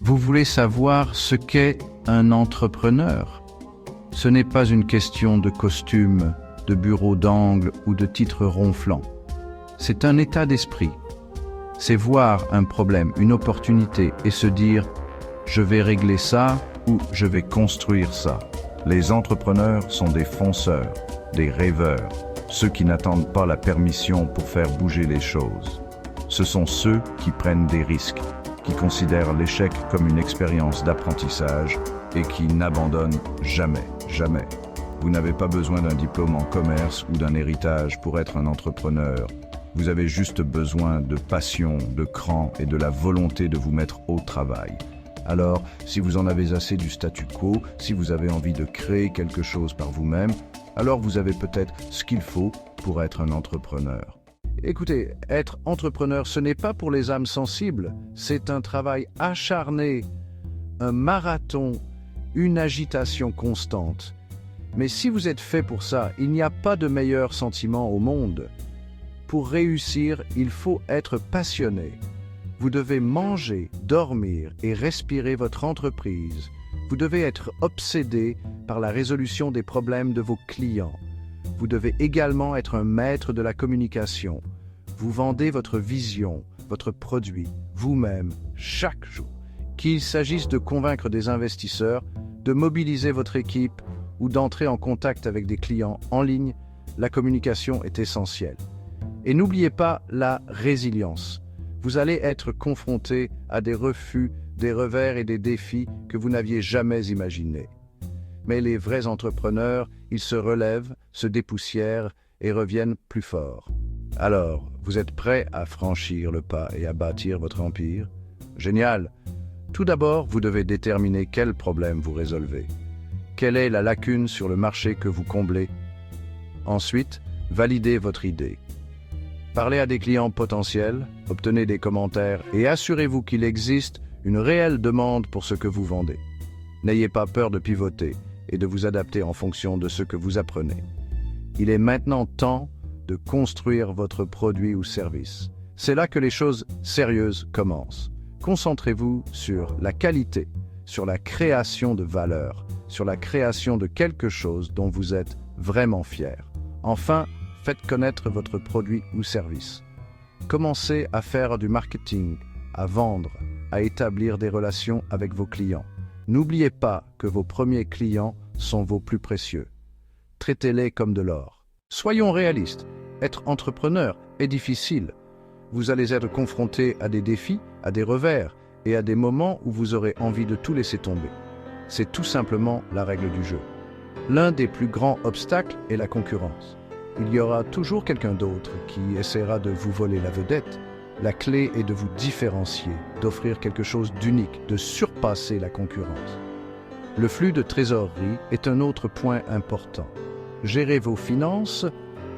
Vous voulez savoir ce qu'est un entrepreneur? Ce n'est pas une question de costume, de bureau d'angle ou de titre ronflant. C'est un état d'esprit. C'est voir un problème, une opportunité et se dire « je vais régler ça » ou « je vais construire ça ». Les entrepreneurs sont des fonceurs, des rêveurs, ceux qui n'attendent pas la permission pour faire bouger les choses. Ce sont ceux qui prennent des risques, qui considèrent l'échec comme une expérience d'apprentissage et qui n'abandonnent jamais, jamais. Vous n'avez pas besoin d'un diplôme en commerce ou d'un héritage pour être un entrepreneur. Vous avez juste besoin de passion, de cran et de la volonté de vous mettre au travail. Alors, si vous en avez assez du statu quo, si vous avez envie de créer quelque chose par vous-même, alors vous avez peut-être ce qu'il faut pour être un entrepreneur. Écoutez, être entrepreneur, ce n'est pas pour les âmes sensibles, c'est un travail acharné, un marathon, une agitation constante. Mais si vous êtes fait pour ça, il n'y a pas de meilleur sentiment au monde. Pour réussir, il faut être passionné. Vous devez manger, dormir et respirer votre entreprise. Vous devez être obsédé par la résolution des problèmes de vos clients. Vous devez également être un maître de la communication. Vous vendez votre vision, votre produit, vous-même, chaque jour. Qu'il s'agisse de convaincre des investisseurs, de mobiliser votre équipe ou d'entrer en contact avec des clients en ligne, la communication est essentielle. Et n'oubliez pas la résilience. Vous allez être confronté à des refus, des revers et des défis que vous n'aviez jamais imaginés. Mais les vrais entrepreneurs, ils se relèvent, se dépoussièrent et reviennent plus forts. Alors, vous êtes prêt à franchir le pas et à bâtir votre empire? Génial! Tout d'abord, vous devez déterminer quel problème vous résolvez. Quelle est la lacune sur le marché que vous comblez? Ensuite, validez votre idée. Parlez à des clients potentiels, obtenez des commentaires et assurez-vous qu'il existe une réelle demande pour ce que vous vendez. N'ayez pas peur de pivoter et de vous adapter en fonction de ce que vous apprenez. Il est maintenant temps de construire votre produit ou service. C'est là que les choses sérieuses commencent. Concentrez-vous sur la qualité, sur la création de valeur, sur la création de quelque chose dont vous êtes vraiment fier. Enfin, faites connaître votre produit ou service. Commencez à faire du marketing, à vendre, à établir des relations avec vos clients. N'oubliez pas que vos premiers clients sont vos plus précieux. Traitez-les comme de l'or. Soyons réalistes, être entrepreneur est difficile. Vous allez être confronté à des défis, à des revers et à des moments où vous aurez envie de tout laisser tomber. C'est tout simplement la règle du jeu. L'un des plus grands obstacles est la concurrence. Il y aura toujours quelqu'un d'autre qui essaiera de vous voler la vedette. La clé est de vous différencier, d'offrir quelque chose d'unique, de surpasser la concurrence. Le flux de trésorerie est un autre point important. Gérez vos finances,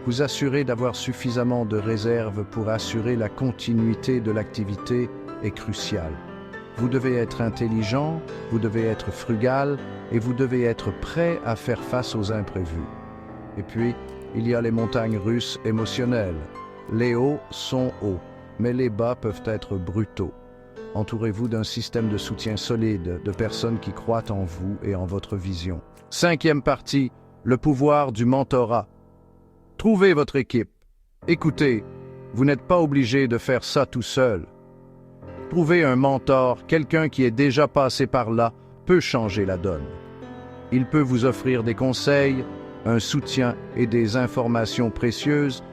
vous assurer d'avoir suffisamment de réserves pour assurer la continuité de l'activité est crucial. Vous devez être intelligent, vous devez être frugal et vous devez être prêt à faire face aux imprévus. Et puis, il y a les montagnes russes émotionnelles. Les hauts sont hauts, mais les bas peuvent être brutaux. Entourez-vous d'un système de soutien solide, de personnes qui croient en vous et en votre vision. 5e partie, le pouvoir du mentorat. Trouvez votre équipe. Écoutez, vous n'êtes pas obligé de faire ça tout seul. Trouver un mentor, quelqu'un qui est déjà passé par là, peut changer la donne. Il peut vous offrir des conseils, un soutien et des informations précieuses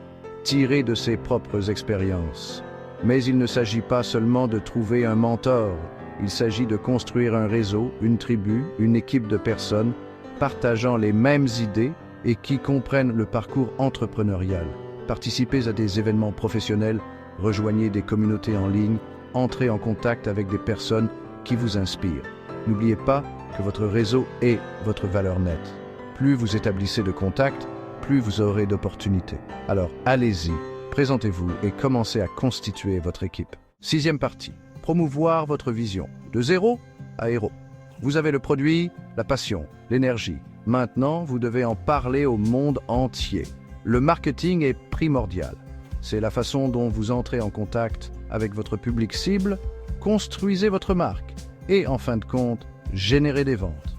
tirées de ses propres expériences. Mais il ne s'agit pas seulement de trouver un mentor, il s'agit de construire un réseau, une tribu, une équipe de personnes partageant les mêmes idées et qui comprennent le parcours entrepreneurial. Participez à des événements professionnels, rejoignez des communautés en ligne, entrez en contact avec des personnes qui vous inspirent. N'oubliez pas que votre réseau est votre valeur nette. Plus vous établissez de contacts, plus vous aurez d'opportunités. Alors allez-y, présentez-vous et commencez à constituer votre équipe. 6e partie, promouvoir votre vision. De zéro à héros. Vous avez le produit, la passion, l'énergie. Maintenant, vous devez en parler au monde entier. Le marketing est primordial. C'est la façon dont vous entrez en contact avec votre public cible. Construisez votre marque. et, en fin de compte, générer des ventes.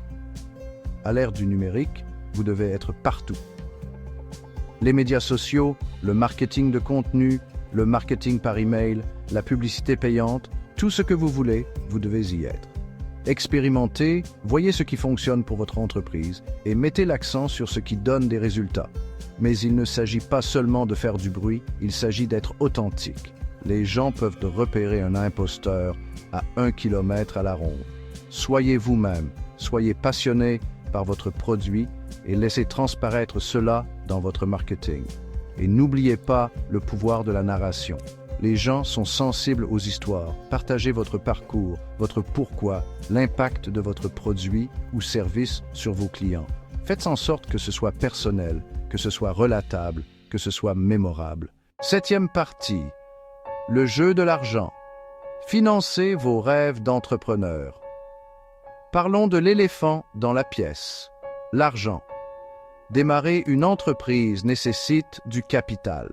À l'ère du numérique, vous devez être partout. Les médias sociaux, le marketing de contenu, le marketing par email, la publicité payante, tout ce que vous voulez, vous devez y être. Expérimentez, voyez ce qui fonctionne pour votre entreprise et mettez l'accent sur ce qui donne des résultats. Mais il ne s'agit pas seulement de faire du bruit, il s'agit d'être authentique. Les gens peuvent repérer un imposteur à 1 kilomètre à la ronde. Soyez vous-même, soyez passionné par votre produit et laissez transparaître cela dans votre marketing. Et n'oubliez pas le pouvoir de la narration. Les gens sont sensibles aux histoires. Partagez votre parcours, votre pourquoi, l'impact de votre produit ou service sur vos clients. Faites en sorte que ce soit personnel, que ce soit relatable, que ce soit mémorable. 7e partie. Le jeu de l'argent. Financez vos rêves d'entrepreneur. Parlons de l'éléphant dans la pièce. L'argent. Démarrer une entreprise nécessite du capital.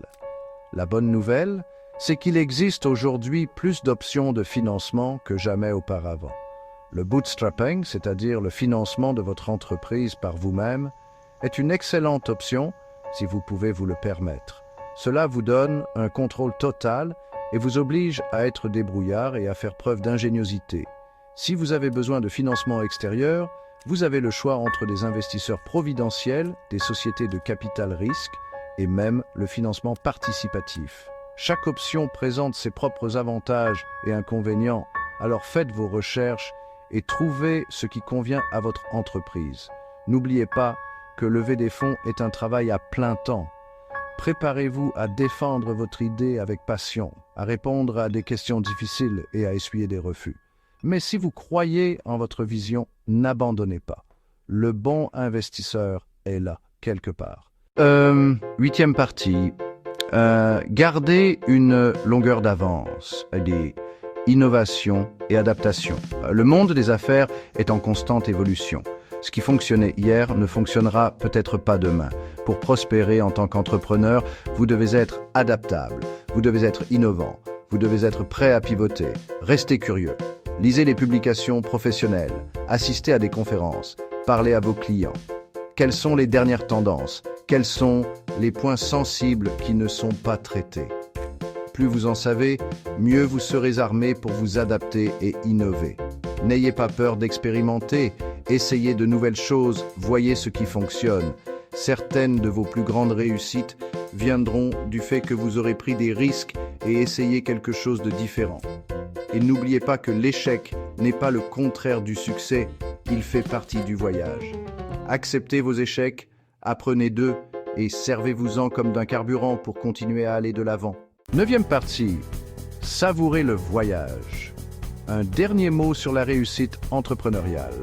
La bonne nouvelle, c'est qu'il existe aujourd'hui plus d'options de financement que jamais auparavant. Le bootstrapping, c'est-à-dire le financement de votre entreprise par vous-même, est une excellente option si vous pouvez vous le permettre. Cela vous donne un contrôle total et vous oblige à être débrouillard et à faire preuve d'ingéniosité. Si vous avez besoin de financement extérieur, vous avez le choix entre des investisseurs providentiels, des sociétés de capital risque et même le financement participatif. Chaque option présente ses propres avantages et inconvénients, alors faites vos recherches et trouvez ce qui convient à votre entreprise. N'oubliez pas que lever des fonds est un travail à plein temps. Préparez-vous à défendre votre idée avec passion, à répondre à des questions difficiles et à essuyer des refus. Mais si vous croyez en votre vision, n'abandonnez pas. Le bon investisseur est là, quelque part. 8e partie. Gardez une longueur d'avance, des innovation et adaptation. Le monde des affaires est en constante évolution. Ce qui fonctionnait hier ne fonctionnera peut-être pas demain. Pour prospérer en tant qu'entrepreneur, vous devez être adaptable, vous devez être innovant, vous devez être prêt à pivoter, restez curieux. Lisez les publications professionnelles, assistez à des conférences, parlez à vos clients. Quelles sont les dernières tendances? Quels sont les points sensibles qui ne sont pas traités? Plus vous en savez, mieux vous serez armé pour vous adapter et innover. N'ayez pas peur d'expérimenter, essayez de nouvelles choses, voyez ce qui fonctionne. Certaines de vos plus grandes réussites viendront du fait que vous aurez pris des risques et essayé quelque chose de différent. Et n'oubliez pas que l'échec n'est pas le contraire du succès, il fait partie du voyage. Acceptez vos échecs, apprenez d'eux et servez-vous-en comme d'un carburant pour continuer à aller de l'avant. 9e partie, savourez le voyage. Un dernier mot sur la réussite entrepreneuriale.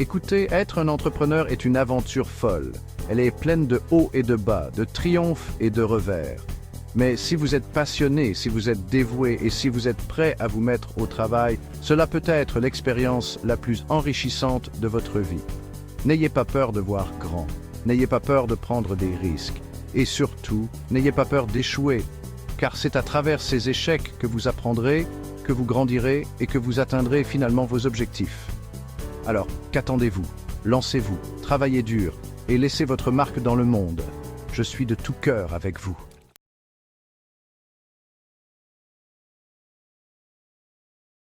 Écoutez, être un entrepreneur est une aventure folle. Elle est pleine de hauts et de bas, de triomphes et de revers. Mais si vous êtes passionné, si vous êtes dévoué et si vous êtes prêt à vous mettre au travail, cela peut être l'expérience la plus enrichissante de votre vie. N'ayez pas peur de voir grand, n'ayez pas peur de prendre des risques et surtout, n'ayez pas peur d'échouer, car c'est à travers ces échecs que vous apprendrez, que vous grandirez et que vous atteindrez finalement vos objectifs. Alors, qu'attendez-vous? Lancez-vous, travaillez dur et laissez votre marque dans le monde. Je suis de tout cœur avec vous.